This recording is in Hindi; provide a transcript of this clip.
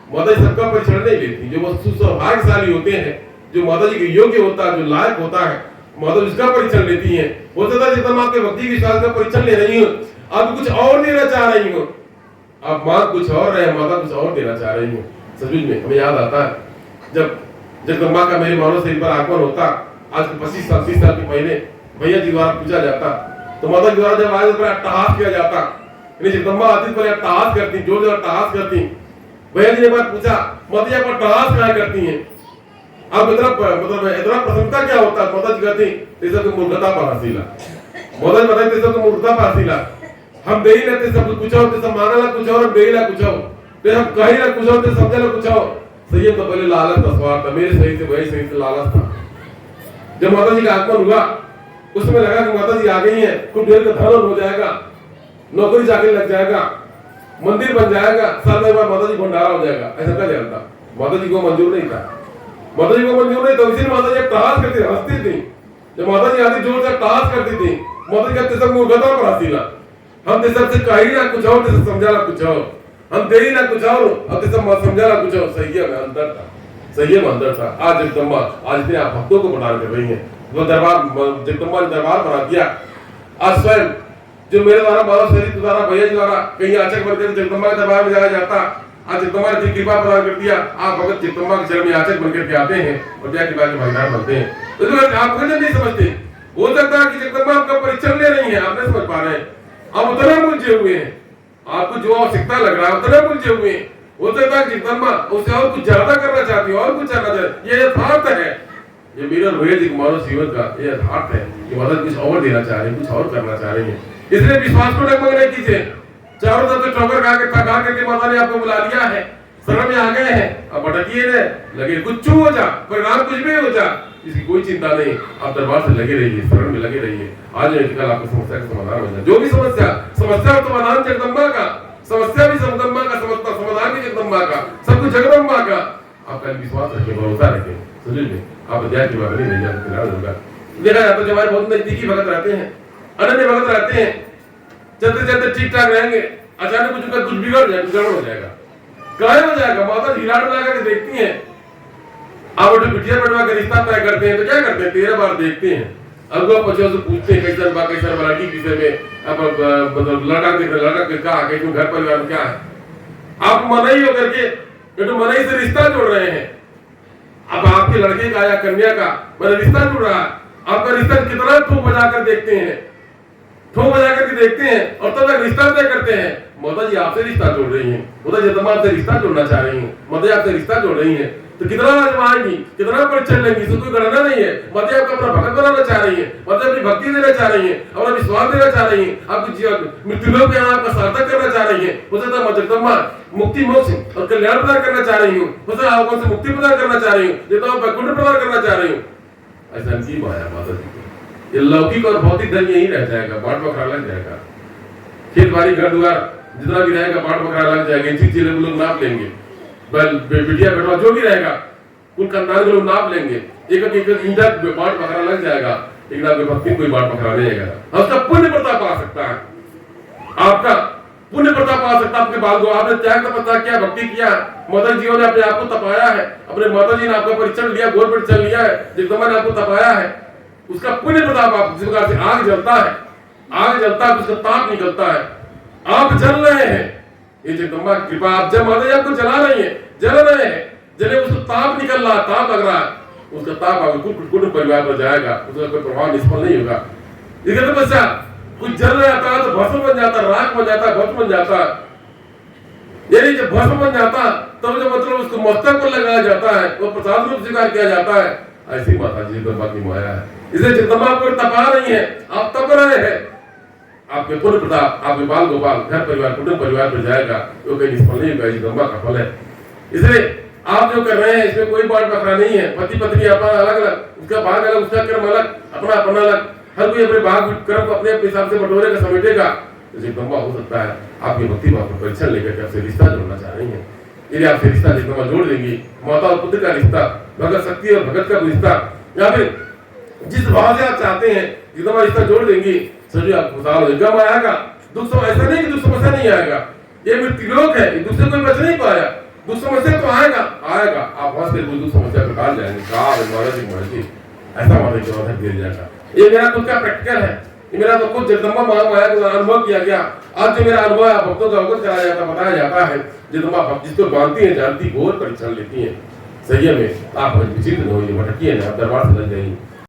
माता जी सबका परिचय नहीं लेती। जो वस्तु सौभाग्यशाली होते हैं, जो माता जी के योग्य होता है, जो लायक होता है, माता उसका परिचय लेती है। हो सकता है जितना आपके भक्ति विश्वास का परिचय ले रही हो, आप कुछ और देना चाह रही हो, आप माँ कुछ और रहे, माता कुछ और देना चाह रही हो। सच में हमें याद आता है जब जगदम्बा का मेरे मानव शरीर पर आगमन होता, आज से 25 साल 30 साल के पहले भैया जी द्वारा पूछा जाता, तो माता जी द्वारा जब आज पर अट्टहास किया जाता, जगदम्बा आती पर अट्टहास करती, जोर जोर अट्टहास करती। भैया जी ने बात पूछा, माता जी आप अट्टहास क्या करती हैं, आप इतना प्रसन्नता क्या होता है? माता जी कहती तेरे को मूर्खता पर हसीला, माता जी बताई तेरे को मूर्खता पर हसीला, हम दे ही लेते सब कुछ और, ते सब मांगला कुछ और, हम दे ही ला कुछ और, ते हम कही ला कुछ और, ते समझला कुछ और। संयम तो पहले लालच का स्वार्थ था, मेरे शरीर से वही शरीर से लालच था। जब माता जी का आगमन हुआ, उसमें लगा कि माता जी आ गई हैं, कुछ देर का धन हो जाएगा, नौकरी चाकरी लग जाएगा, मंदिर बन जाएगा, साल में माता जी भंडारा हो जाएगा, ऐसा क्या जानता। माता जी को मंजूर नहीं था, माता जी को मंजूर नहीं था। इसीलिए माता जी टहास करती हंसती थी। जब माता जी आती जोर से टहास करती थी, माता जी कहते सब मूर्खता पर हसीला, हम ते सबसे कही ना कुछ और, ते समझाला कुछ और, हम दे ही ना कुछ और, अब ते सब समझाला कुछ और। संयम अंदर था, संयम अंदर था। आज जगदम्बा आज इतने आप भक्तों को प्रदान कर रही है, वो दरबार जगदम्बा ने दरबार बना दिया। आज स्वयं जो मेरे द्वारा मानव शरीर द्वारा भैया जी द्वारा कहीं याचक बनकर जगदम्बा के दरबार में जाया जाता, आज जगदम्बा ने कृपा प्रदान कर दिया। आप भगत जगदम्बा के चरण में याचक बनकर के आते हैं और क्या कृपा के भागीदार बनते हैं। तो आप भगत नहीं समझते, हो सकता है कि जगदम्बा आपका परिचय ले रही है, आप नहीं समझ पा रहे हैं, आप उतना उलझे हुए हैं, आपको जो आवश्यकता लग रहा है उतना उलझे हुए हैं। हो सकता है जगदम्बा उससे और कुछ ज्यादा करना चाहती है, और कुछ करना चाहती है। ये यथार्थ है, ये मेरा रोहित मानव जीवन का ये यथार्थ है कि मदद कुछ और देना चाह रहे हैं, कुछ और करना चाह रही है। इसलिए विश्वास को डगमग नहीं कीजिए। चारों तरफ से ठोकर खा के थका करके माता ने आपको बुला लिया है, शरण में आ गए हैं, अब भटकिए न लगे कुछ हो जा, परिणाम कुछ भी हो जा, इसकी कोई चिंता नहीं। आप दरबार से लगे रहिए, शरण में लगे रहिए। आज कल आपको समस्या का समाधान बन जाए। जो भी समस्या समस्या समाधान जगदम्बा का, समस्या भी जगदम्बा का, समस्या समाधान भी जगदम्बा का, सब कुछ जगदम्बा का। आपका विश्वास रखें, भरोसा रखें, समझिए आप अध्याय की बात नहीं होगा। देखा जाता है हमारे बहुत नजदीकी भगत रहते हैं, अनन्य भगत रहते हैं, चलते चलते ठीक ठाक रहेंगे, अचानक कुछ बिगड़ जाएगा, गड़बड़ हो जाएगा, गायब हो जाएगा। माता हिलाट लगा के देखती हैं, आप उठे बिटिया बनवा के रिश्ता तय करते हैं तो क्या करते हैं, 13 बार देखते हैं, अगुआ पछुआ से पूछते हैं कैसा बा कैसा लड़की विषय में, अब लड़का देख रहे, लड़का क्या कैसे घर परिवार में क्या है। आप मनाई होकर के तो मनाई से रिश्ता जोड़ रहे हैं। अब आपके लड़के का या कन्या का मेरा रिश्ता जुड़ रहा है, आपका रिश्ता कितना ठोक बजा कर देखते हैं, ठोक बजा करके देखते हैं और तब तक रिश्ता तय करते हैं। माता जी आपसे रिश्ता जोड़ रही हैं, माता जी आपसे रिश्ता जोड़ना चाह रही हैं, माता जी आपसे रिश्ता जोड़ रही हैं, तो कितना आजमाएंगी, कितना परिचय लेंगी, इसको कोई गणना नहीं है। माता जी आपका अपना भक्त बनाना चाह रही है, माता जी अपनी भक्ति देना चाह रही है, अपना विश्वास देना चाह रही है, आपकी जीवन मृत्यु लोक में आपका सार्थक करना चाह रही है। हो सकता है जगदम्बा मुक्ति मोक्ष और कल्याण प्रदान करना चाह रही हूँ, हो सकता है आपको मुक्ति प्रदान करना चाह रही हूँ, देता हूँ वैकुंठ प्रदान करना चाह रही हूँ। ऐसा की माया माता जी को, ये लौकिक और भौतिक धन यही रह जाएगा, बाट बखरा लग जाएगा, खेत बाड़ी घर द्वार जितना भी रहेगा बाट बखरा लग जाएगा, चीजें लोग नाप लेंगे, बिटिया बेटवा जो भी रहेगा कुल खानदान के लोग नाप लेंगे, एक एक ईंटा बाट बखरा लग जाएगा, लेकिन आपके भक्ति कोई बाट बखरा नहीं आएगा। उसका पुण्य प्रताप आ सकता है, आपका पुण्य प्रताप आ सकता है, आपके बाल को आपने त्याग तपस्या किया, भक्ति किया, माता जी ने अपने आप को तपाया है, अपने माता जी ने आपका परिचय लिया, गोर परिचय लिया है, जगदम्बा ने आपको तपाया है, उसका पुण्य प्रताप आप जिस प्रकार से आग जलता है, आग जलता है उसका ताप निकलता है, आप जल रहे हैं, ये जगदम्बा की कृपा। आप जब माता जी आपको जला रही है, जल रहे हैं, जले उसको ताप निकल रहा, ताप लग रहा है, उसका ताप आपके कुटुंब परिवार पर जाएगा, उसका कोई प्रभाव निष्फल नहीं होगा। इसके तपस्या कुछ जल जाता है तो भस्म बन जाता, राख बन जाता, भस्म बन जाता, यानी जब भस्म बन जाता तब जो मतलब उसको मस्तक पर लगाया जाता है, वो प्रसाद रूप स्वीकार किया जाता है। ऐसी माता जी जगदम्बा की माया है, इसलिए जगदम्बा आपको तपा रही है, आप तप रहे हैं, आपके पुण्य प्रताप आपके बाल गोपाल घर परिवार कुटुंब परिवार पर जाएगा, तो कहीं निष्फल नहीं होगा, जगदम्बा का फल है। इसलिए आप जो कर रहे हैं इसमें कोई बाट बखरा नहीं है, पति पत्नी अपना अलग अलग, उसका भाग अलग, उसका कर्म अलग, अपना अपना अलग, हर कोई अपने भाग कर्म को अपने हिसाब से बटोरेगा, समेटेगा। तो जगदम्बा हो सकता है आपकी भक्ति भाव पर परीक्षण लेकर आपसे रिश्ता जोड़ना चाह रही है, यदि आपसे रिश्ता जगदम्बा जोड़ देंगी, माता और पुत्र का रिश्ता, भगत शक्ति और भगत का रिश्ता, या फिर जिस भाव से आप चाहते हैं जगदम्बा रिश्ता जोड़ देंगी, सभी आप खुशहाल हो जाएगा। आएगा दुख, ऐसा नहीं कि दुख समस्या नहीं आएगा, ये मृत्यु लोक है, दुख से कोई बच नहीं पाया, दुख समस्या तो आएगा आएगा, आप हंस के दुख समस्या को टाल जाएंगे, महाराज जी ऐसा माने के बाद गिर जाएगा। ये मेरा खुद का प्रैक्टिकल है, ये मेरा तो खुद जगदम्बा महामाया का अनुभव किया गया। आज जो मेरा अनुभव आप भक्तों का अवगत कराया जाता, बताया जाता है, जगदम्बा भक्त जिसको मानती है जानती घोर परीक्षण लेती है। सही में आप विचित्र न होइए, भटकिए ना, आप दरबार से लग जाइए।